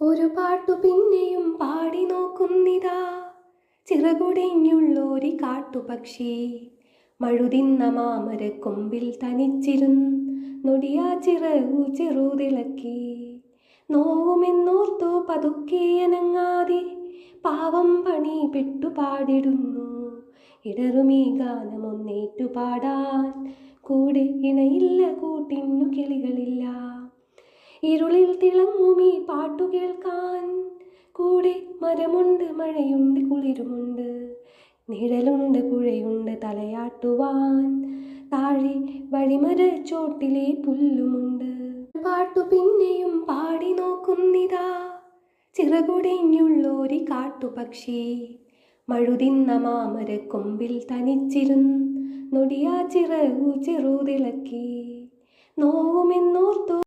ഒരു പാട്ടു പിന്നെയും പാടി നോക്കുന്നിതാ, ചിറകുടിഞ്ഞുള്ളോരി കാട്ടുപക്ഷി. മഴുതിന്ന മാമരക്കൊമ്പിൽ തനിച്ചിരുന്നൊടിയാ ചിറകു ചെറുതിളക്കി. നോവുമെന്നോർത്തു പതുക്കെ അനങ്ങാതെ പാവം പണി പെട്ടു പാടിടുന്നു. ഇടറുമീ ഗാനമൊന്നേറ്റു പാടാൻ കൂടെ ഇണയില്ല, കൂട്ടിന്നു കിളികളില്ല. ഇരുളിൽ തിളങ്ങുമീ പാട്ടു കേൾക്കാൻ കൂടെ മരമുണ്ട്, മഴയുണ്ട്, കുളിരുമുണ്ട്. നിഴലുണ്ട്, പുഴയുണ്ട്, തലയാട്ടുവാൻ താഴെ വഴിമരച്ചോട്ടിലെ പുല്ലുമുണ്ട്. പാട്ടു പിന്നെയും പാടി നോക്കുന്നിതാ, ചിറകുടിഞ്ഞുള്ളോരി കാട്ടുപക്ഷി. മഴുതിന്ന മാമരക്കൊമ്പിൽ തനിച്ചിരുന്നൊടിയാ ചിറകു ചെറുതിളക്കി. നോവുമെന്നോർത്തു